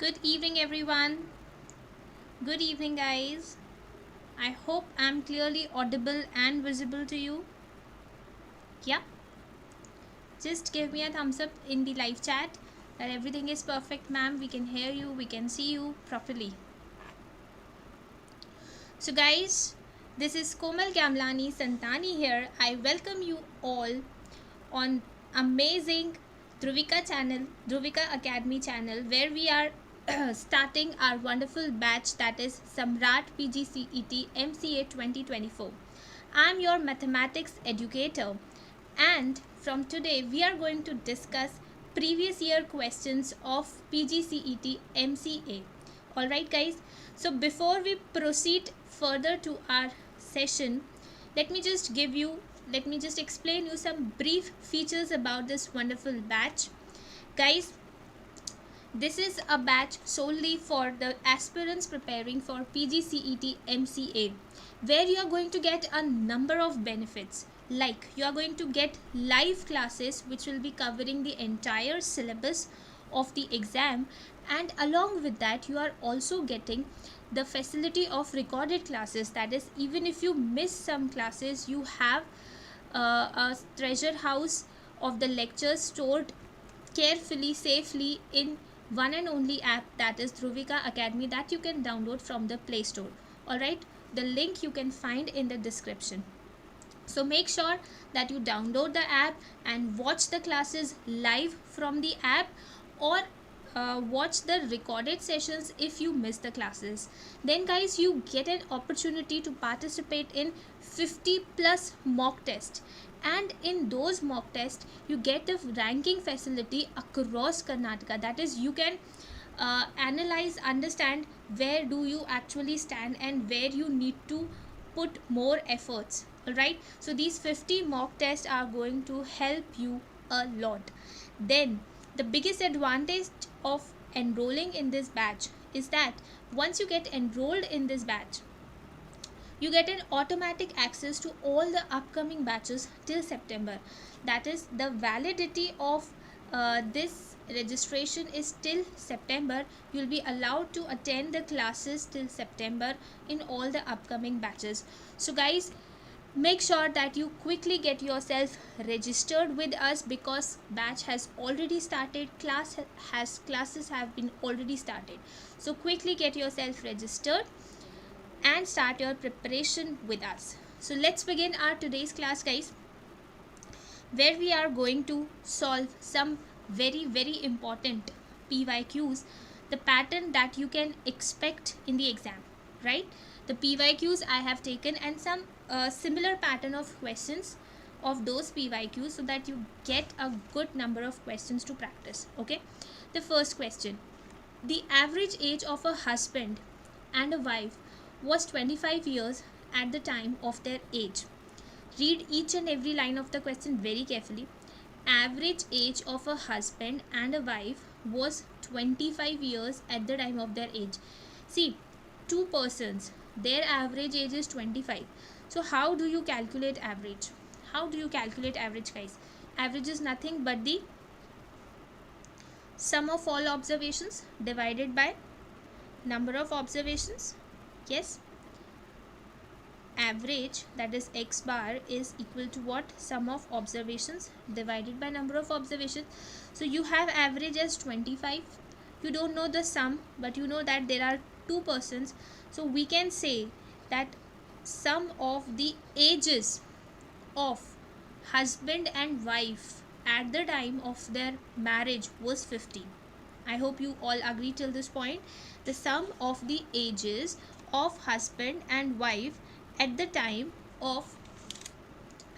Good evening, everyone. Good evening, guys. I hope I'm clearly audible and visible to you. Yeah, just give me a thumbs up in the live chat that everything is perfect, ma'am. We can hear you, we can see you properly. So, guys, this is Komal Gamlani Santani here. I welcome you all on amazing Dhruvika channel, Dhruvika Academy channel, where we are starting our wonderful batch, that is Samrat PGCET MCA 2024. I'm your mathematics educator, and from today we are going to discuss previous year questions of PGCET MCA. Alright, guys, so before we proceed further to our session, let me just explain you some brief features about this wonderful batch. Guys, this is a batch solely for the aspirants preparing for PGCET MCA, where you are going to get a number of benefits. Like, you are going to get live classes which will be covering the entire syllabus of the exam, and along with that you are also getting the facility of recorded classes. That is, even if you miss some classes, you have a treasure house of the lectures stored carefully, safely in one and only app, that is Dhruvika Academy, that you can download from the Play Store. Alright, the link you can find in the description. So make sure that you download the app and watch the classes live from the app, or watch the recorded sessions if you miss the classes. Then, guys, you get an opportunity to participate in 50 plus mock tests, and in those mock tests you get the ranking facility across Karnataka. That is, you can analyze, understand where do you actually stand and where you need to put more efforts. Alright, so these 50 mock tests are going to help you a lot. Then the biggest advantage of enrolling in this batch is that once you get enrolled in this batch, you get an automatic access to all the upcoming batches till September. That is, the validity of this registration is till September. You'll be allowed to attend the classes till September in all the upcoming batches. So guys, make sure that you quickly get yourself registered with us, because batch has already started, classes have been already started. So quickly get yourself registered and start your preparation with us. So let's begin our today's class, guys, where we are going to solve some very important PYQs, the pattern that you can expect in the exam, right? The PYQs I have taken, and some similar pattern of questions of those PYQs, so that you get a good number of questions to practice. Okay, the first question: the average age of a husband and a wife was 25 years at the time of their age. Read each and every line of the question very carefully. Average age of a husband and a wife was 25 years at the time of their age. See, two persons, their average age is 25. So how do you calculate average? How do you calculate average, guys? Average is nothing but the sum of all observations divided by number of observations. Yes, average, that is x bar, is equal to what? Sum of observations divided by number of observations. So you have average as 25. You don't know the sum, but you know that there are two persons. So we can say that sum of the ages of husband and wife at the time of their marriage was 50. I hope you all agree till this point. The sum of the ages of husband and wife at the time of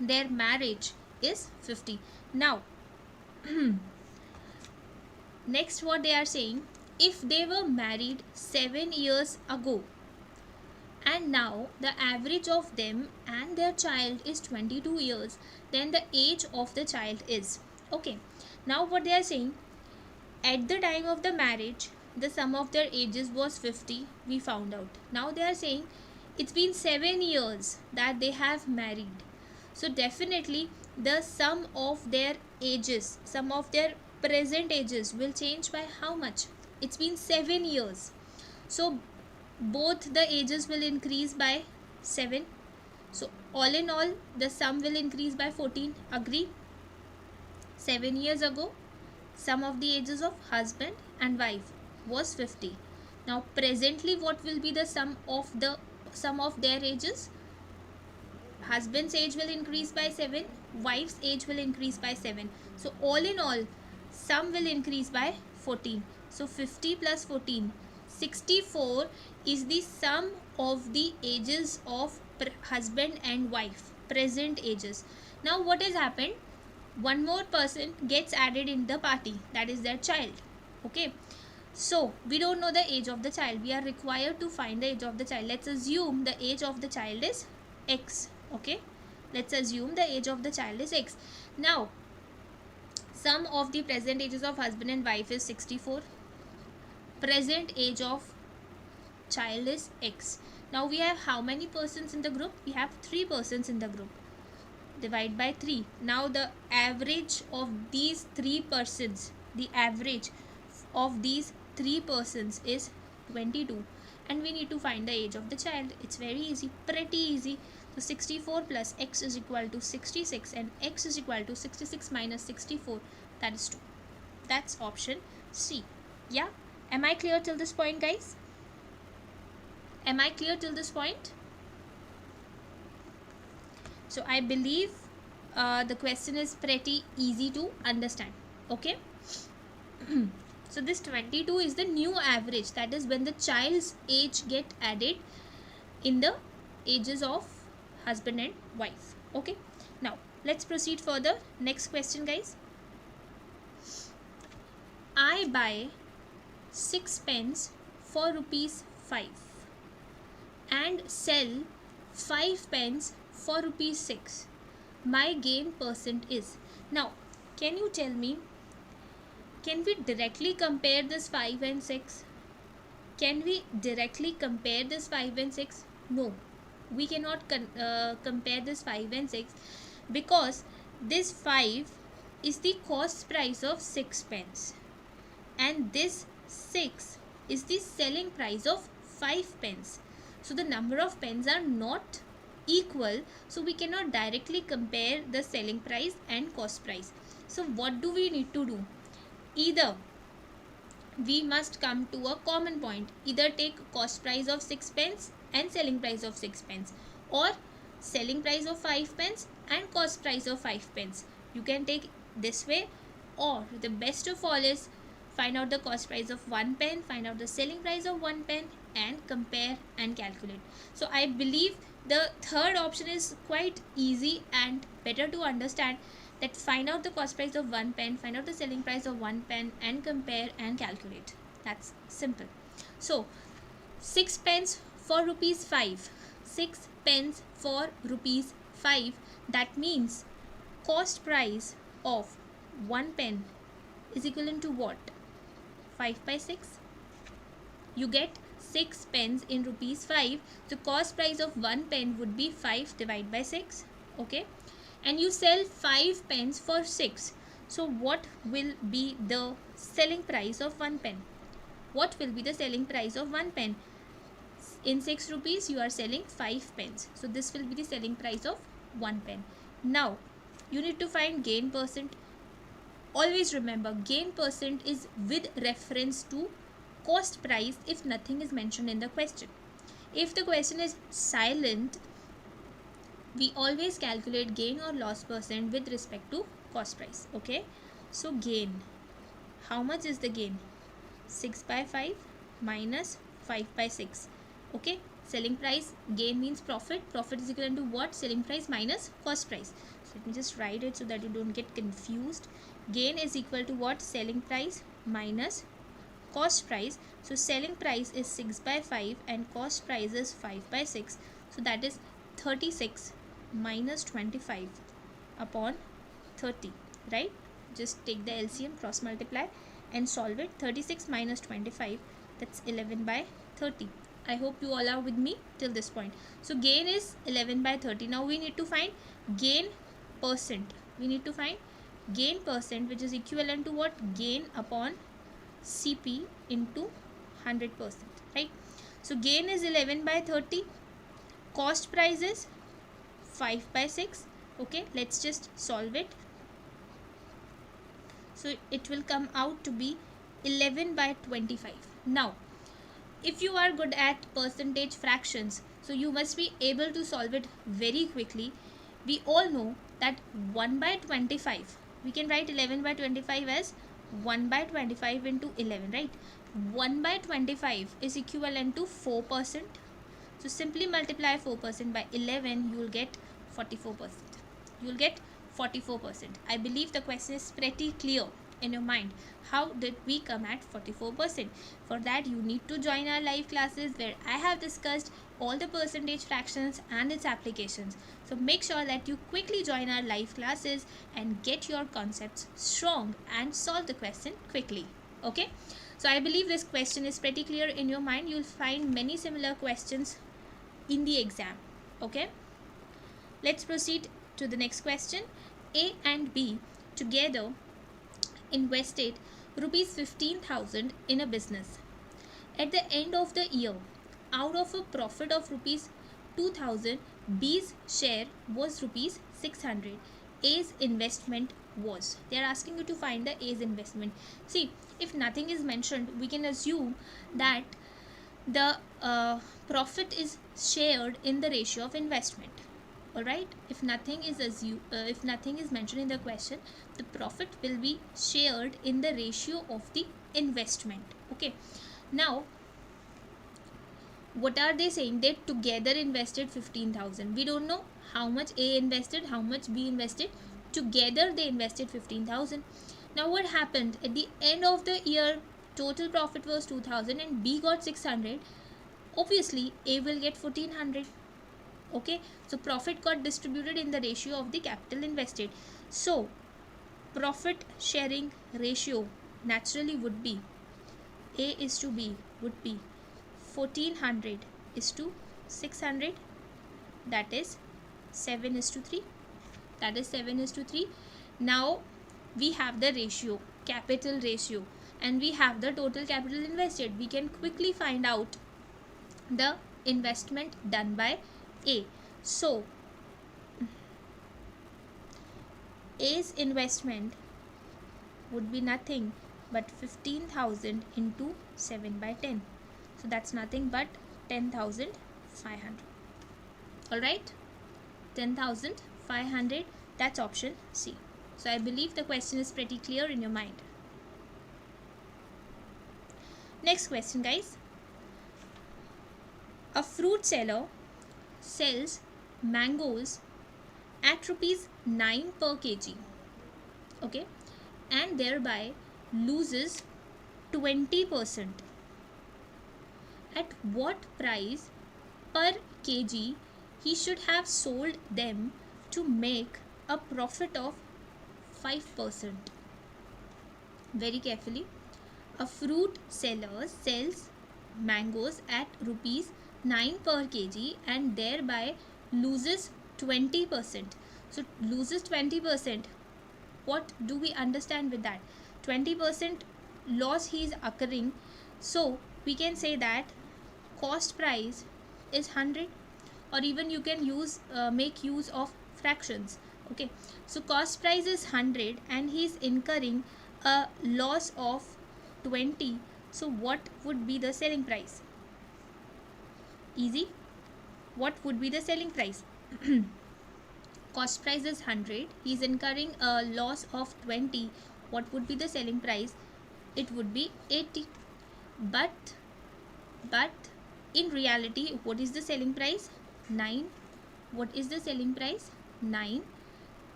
their marriage is 50. Now next, what they are saying: if they were married 7 years ago and now the average of them and their child is 22 years, then the age of the child is, okay, now what they are saying: at the time of the marriage the sum of their ages was 50, we found out. Now they are saying it's been 7 years that they have married, so definitely the sum of their ages, sum of their present ages will change by how much? It's been 7 years. So both the ages will increase by 7. So all in all, the sum will increase by 14. Agree? 7 years ago, sum of the ages of husband and wife was 50. Now presently, what will be the sum of their ages? Husband's age will increase by 7, wife's age will increase by 7. So all in all, sum will increase by 14. So 50 plus 14, 64 is the sum of the ages of husband and wife, present ages. Now what has happened? One more person gets added in the party, that is their child. Okay, so we don't know the age of the child. We are required to find the age of the child. Let's assume the age of the child is X. Okay, let's assume the age of the child is X. Now sum of the present ages of husband and wife is 64. Present age of child is X. Now we have how many persons in the group? We have 3 persons in the group. Divide by 3. Now the average of these 3 persons, the average of these 3 persons is 22, and we need to find the age of the child. It's very easy, pretty easy. So 64 plus X is equal to 66, and X is equal to 66 minus 64, that is 2. That's option C. Yeah, am I clear till this point, guys? Am I clear till this point? So I believe the question is pretty easy to understand. Okay. So this 22 is the new average, that is when the child's age get added in the ages of husband and wife. Okay, now let's proceed further. Next question, guys. I buy 6 pens for rupees 5 and sell 5 pens for rupees 6. My gain percent is. Now can you tell me, can we directly compare this 5 and 6? Can we directly compare this 5 and 6? No, we cannot compare this 5 and 6, because this 5 is the cost price of 6 pens and this 6 is the selling price of 5 pens. So the number of pens are not equal, so we cannot directly compare the selling price and cost price. So what do we need to do? Either we must come to a common point, either take cost price of 6 pence and selling price of 6 pence, or selling price of 5 pence and cost price of 5 pence. You can take this way, or the best of all is find out the cost price of 1 pen, find out the selling price of 1 pen, and compare and calculate. So I believe the third option is quite easy and better to understand, that find out the cost price of 1 pen, find out the selling price of 1 pen, and compare and calculate. That's simple. So 6 pens for rupees 5, 6 pens for rupees 5, that means cost price of 1 pen is equivalent to what? 5 by 6. You get 6 pens in rupees 5. So cost price of 1 pen would be 5 divided by 6. Okay, and you sell 5 pens for 6. So what will be the selling price of 1 pen? What will be the selling price of 1 pen? In 6 rupees you are selling 5 pens. So this will be the selling price of 1 pen. Now you need to find gain percent. Always remember, gain percent is with reference to cost price if nothing is mentioned in the question. If the question is silent, we always calculate gain or loss percent with respect to cost price. Okay, so gain, how much is the gain? 6 by 5 minus 5 by 6. Okay, selling price, gain means profit. Profit is equivalent to what? Selling price minus cost price. So let me just write it so that you don't get confused. Gain is equal to what? Selling price minus cost price. So selling price is 6 by 5 and cost price is 5 by 6. So that is 36 minus 25 upon 30, right? Just take the LCM, cross multiply and solve it. 36 minus 25, that's 11 by 30. I hope you all are with me till this point. So gain is 11 by 30. Now we need to find gain percent. We need to find gain percent, which is equivalent to what? Gain upon CP into 100%, right? So gain is 11 by 30, cost price is 5 by 6. Okay, let's just solve it. So it will come out to be 11 by 25. Now, if you are good at percentage fractions, so you must be able to solve it very quickly. We all know that 1 by 25, we can write 11 by 25 as 1 by 25 into 11, right? 1 by 25 is equivalent to 4%. So simply multiply 4% by 11, you will get 44%. You will get 44%. I believe the question is pretty clear in your mind. How did we come at 44%? For that, you need to join our live classes where I have discussed all the percentage fractions and its applications. So make sure that you quickly join our live classes and get your concepts strong and solve the question quickly. Okay? So I believe this question is pretty clear in your mind. You'll find many similar questions in the exam. Okay? Let's proceed to the next question. A and B together invested rupees 15,000 in a business. At the end of the year, out of a profit of rupees 2,000, B's share was rupees 600. A's investment was. They are asking you to find the A's investment. See, if nothing is mentioned, we can assume that the profit is shared in the ratio of investment. Alright, if nothing is mentioned in the question, the profit will be shared in the ratio of the investment. Okay, now what are they saying? They together invested 15,000. We don't know how much A invested, how much B invested. Together they invested 15,000. Now what happened? At the end of the year, total profit was 2,000 and B got 600. Obviously, A will get 1,400. Okay, so profit got distributed in the ratio of the capital invested. So profit sharing ratio naturally would be A is to B would be 1,400 is to 600, that is 7 is to 3. That is 7 is to 3. Now we have the ratio, capital ratio, and we have the total capital invested. We can quickly find out the investment done by A. So A's investment would be nothing but 15,000 into 7 by 10. So that's nothing but 10,500. Alright, 10,500. That's option C. So I believe the question is pretty clear in your mind. Next question, guys. A fruit seller sells mangoes at rupees 9 per kg. Okay, and thereby loses 20%. At what price per kg he should have sold them to make a profit of 5%? Very carefully. A fruit seller sells mangoes at rupees 9 per kg and thereby loses 20%. So loses 20%. What do we understand with that? 20% loss he is occurring. So we can say that cost price is 100, or even you can make use of fractions. Okay, so cost price is 100 and he is incurring a loss of 20. So what would be the selling price? Easy. What would be the selling price? Cost price is 100. He is incurring a loss of 20. What would be the selling price? It would be 80. But in reality, what is the selling price? 9. What is the selling price? 9.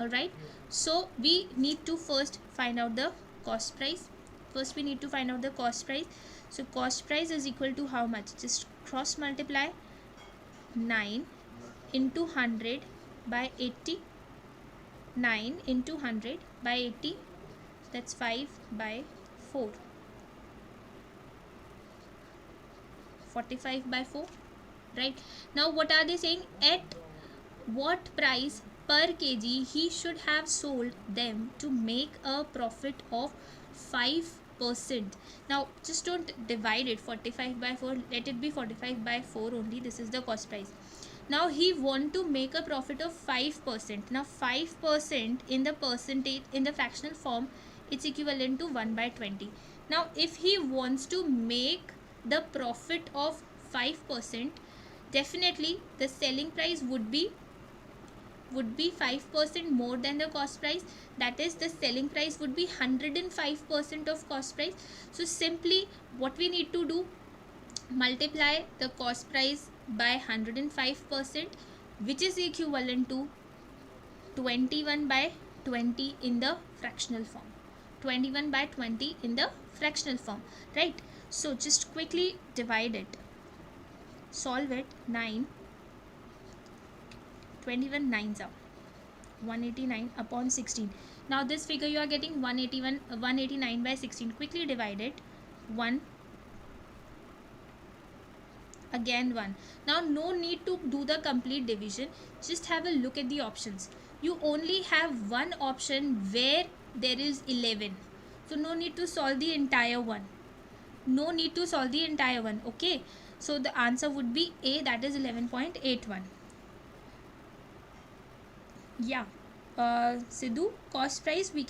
Alright. So we need to first find out the cost price. First we need to find out the cost price. So cost price is equal to how much? Just cross multiply 9 into 100 by 80. 9 into 100 by 80. That's 5 by 4. 45 by 4. Right. Now what are they saying? At what price per kg he should have sold them to make a profit of 5%? 45%. Now just don't divide it 45 by 4, let it be 45 by 4 only. This is the cost price. Now he want to make a profit of 5%. Now 5% in the percentage, in the fractional form, it's equivalent to 1 by 20. Now if he wants to make the profit of 5%, definitely the selling price would be 5% more than the cost price. That is, the selling price would be 105% of cost price. So simply what we need to do, multiply the cost price by 105%, which is equivalent to 21 by 20 in the fractional form. 21 by 20 in the fractional form, right? So just quickly divide it, solve it. 9, 21 9s are 189 upon 16. Now this figure you are getting 189 by 16. Quickly divide it. 1, again 1. Now no need to do the complete division, just have a look at the options. You only have one option where there is 11, so no need to solve the entire one. Okay, so the answer would be A, that is 11.81. Yeah, Sidhu, cost price, we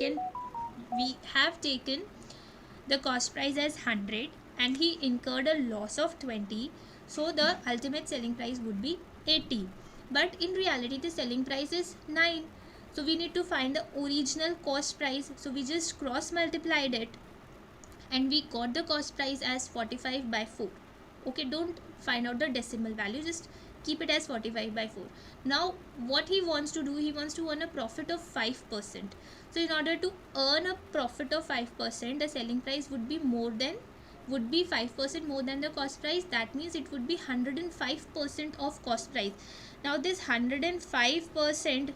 have taken the cost price as 100 and he incurred a loss of 20, so the ultimate selling price would be 80. But in reality the selling price is 9, so we need to find the original cost price. So we just cross multiplied it and we got the cost price as 45 by 4. Okay, don't find out the decimal value, just keep it as 45 by 4. Now what he wants to do, he wants to earn a profit of 5%. So in order to earn a profit of 5%, the selling price would be 5% more than the cost price. That means it would be 105% of cost price. Now this 105%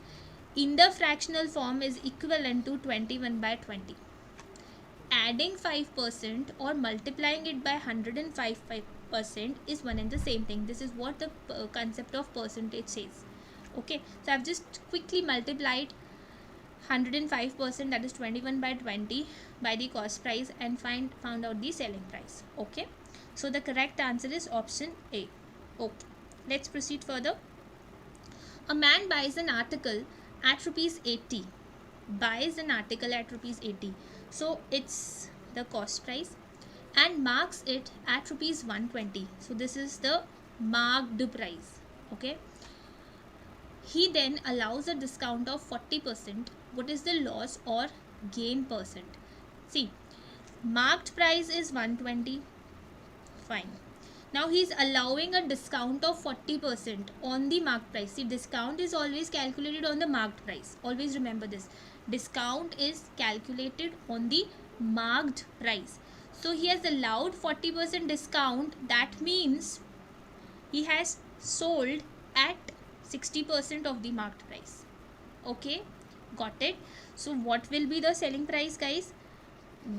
in the fractional form is equivalent to 21 by 20. Adding 5% or multiplying it by 105% is one and the same thing. This is what the concept of percentage says. Okay, so I've just quickly multiplied 105%, that is 21 by 20, by the cost price and found out the selling price. Okay, so the correct answer is option A. Okay, let's proceed further. A man buys an article at rupees 80. So it's the cost price, and marks it at rupees 120. So this is the marked price. Okay, he then allows a discount of 40%. What is the loss or gain percent? See, marked price is 120. Fine. Now he is allowing a discount of 40% on the marked price. See, discount is always calculated on the marked price. Always remember this. Discount is calculated on the marked price. So he has allowed 40% discount. That means he has sold at 60% of the marked price. Okay, got it. So what will be the selling price, guys?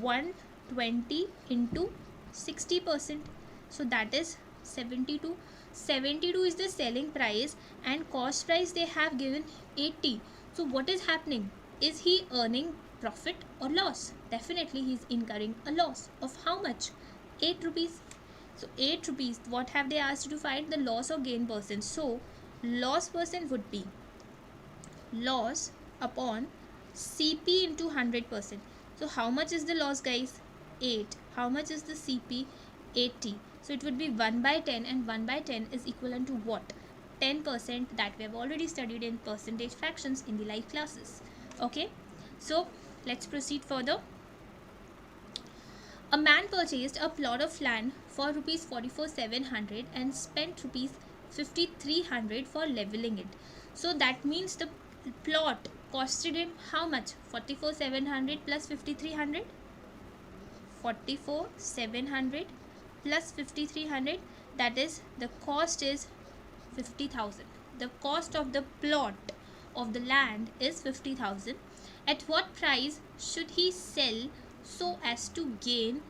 120 into 60%. So that is 72. 72 is the selling price and cost price they have given 80. So what is happening? Is he earning profit or loss? Definitely he is incurring a loss of how much? 8 rupees. So 8 rupees. What have they asked you to find? The loss or gain percent. So loss percent would be loss upon CP into 100%. So how much is the loss, guys? 8. How much is the CP? 80. So it would be 1 by 10, and 1 by 10 is equivalent to what? 10%, that we have already studied in percentage fractions in the live classes. Okay, so let's proceed further. A man purchased a plot of land for rupees 44,700 and spent rupees 5,300 for leveling it. So that means the plot costed him how much? 44,700 plus 5,300. 44,700 plus 5,300, that is, the cost is 50,000. The cost of the plot of the land is 50,000. At what price should he sell so as to gain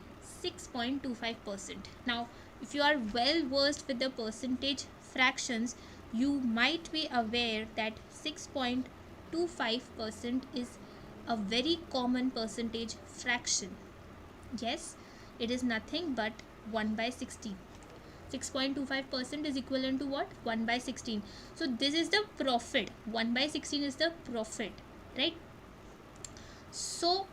6.25%? Now if you are well versed with the percentage fractions, you might be aware that 6.25% is a very common percentage fraction. Yes, it is nothing but 1 by 16. 6.25% is equivalent to what? 1 by 16. So this is the profit. 1 by 16 is the profit, right? So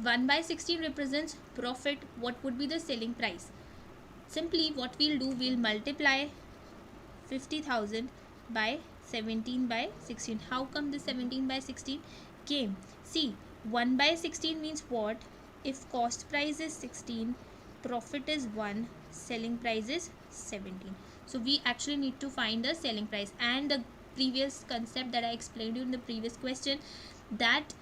1 by 16 represents profit. What would be the selling price? Simply what we'll do, we'll multiply 50,000 by 17 by 16. How come the 17 by 16 came? See, 1 by 16 means what? If cost price is 16, profit is 1, selling price is 17. So we actually need to find the selling price, and the previous concept that I explained you in the previous question, that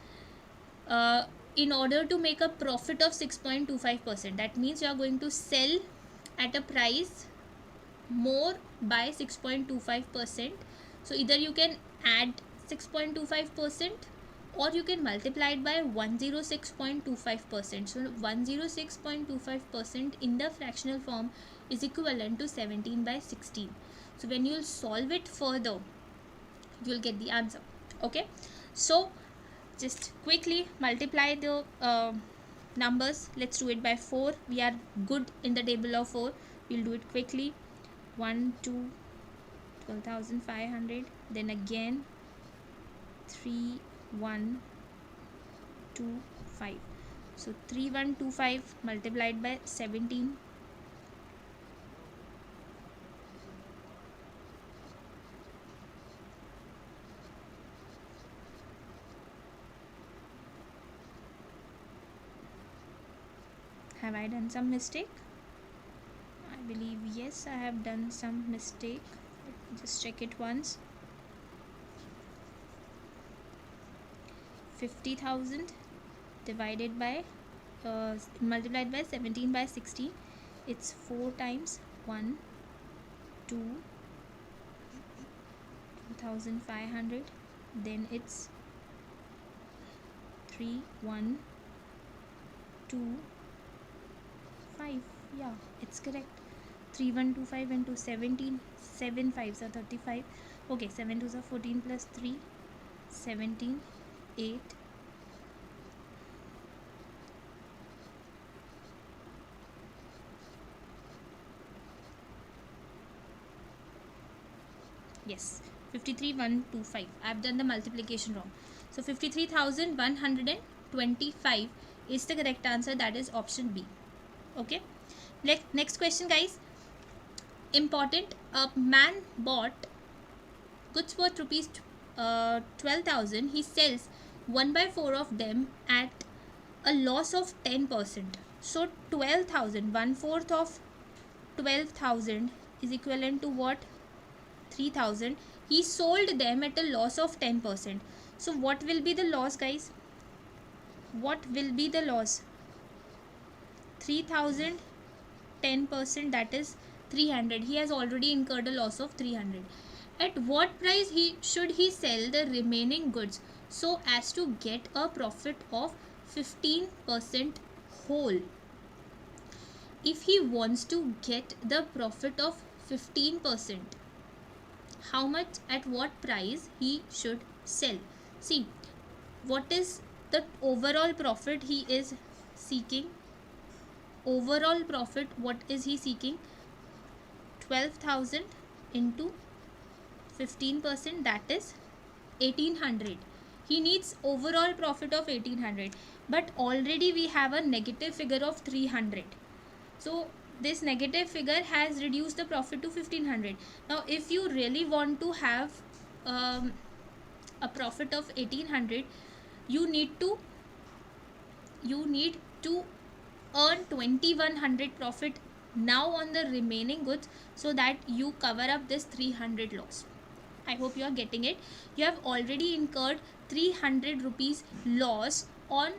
uh, in order to make a profit of 6.25%, that means you are going to sell at a price more by 6.25%. So either you can add 6.25% or you can multiply it by 106.25%. So 106.25% in the fractional form is equivalent to 17 by 16. So when you will solve it further, you will get the answer. Okay, so just quickly multiply the numbers. Let's do it by 4. We are good in the table of 4. We'll do it quickly. 1 2 12,500, then again 3 1 2 5. So 3125 multiplied by 17, have I done some mistake? I believe yes, I have done some mistake. Let me just check it once. 50,000 divided by multiplied by 17 by 16, it's 4 times 1 2 2,500, then it's 3 1 2 5. Yeah, it's correct. 3125 into 17, 7 5s are 35. Okay, 7 2s are 14 plus 3, 17, 8. Yes, 53,125. I've done the multiplication wrong. So 53,125 is the correct answer. That is option B. Okay. Next question, guys. Important. A man bought goods worth rupees 12,000. He sells 1 by 4 of them at a loss of 10%. So 12,000, 1/4 of 12,000 is equivalent to what? 3,000. He sold them at a loss of 10%. So what will be the loss, guys? What will be the loss? 3,000, 10%, that is 300. He has already incurred a loss of 300. At what price should he sell the remaining goods so as to get a profit of 15% whole? If he wants to get the profit of 15%, how much, at what price he should sell? See, what is the overall profit he is seeking? Overall profit, what is he seeking? 12,000 into 15%, that is 1800. He needs overall profit of 1800, but already we have a negative figure of 300. So this negative figure has reduced the profit to 1500. Now if you really want to have a profit of 1800, you need to earn 2100 profit now on the remaining goods, so that you cover up this 300 loss. I hope you are getting it. You have already incurred 300 rupees loss on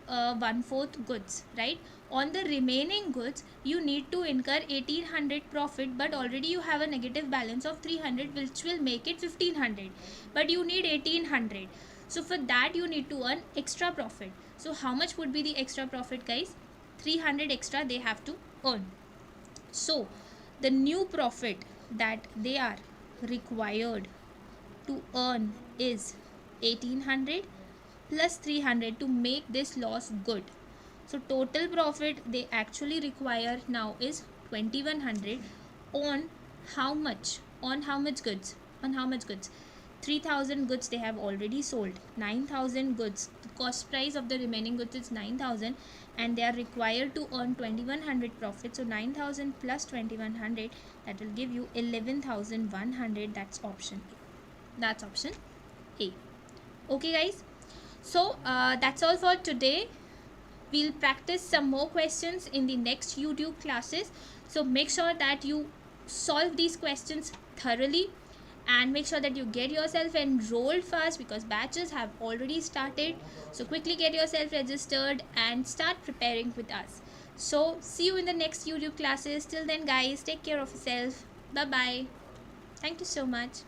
1/4 goods, right? On the remaining goods you need to incur 1800 profit, but already you have a negative balance of 300, which will make it 1500, but you need 1800. So for that you need to earn extra profit. So how much would be the extra profit, guys? 300 extra they have to earn. So the new profit that they are required to earn is 1800 plus 300 to make this loss good. So So total profit they actually require now is 2100 on how much? On how much goods? On how much goods? 3000 goods they have already sold. 9000 goods. The cost price of the remaining goods is 9000 and they are required to earn 2100 profit. So 9000 plus 2100, that will give you 11100. That's option A. That's option A. Okay guys. So that's all for today. We'll practice some more questions in the next YouTube classes. So make sure that you solve these questions thoroughly and make sure that you get yourself enrolled fast because batches have already started. So quickly get yourself registered and start preparing with us. So see you in the next YouTube classes. Till then guys, take care of yourself. Bye bye. Thank you so much.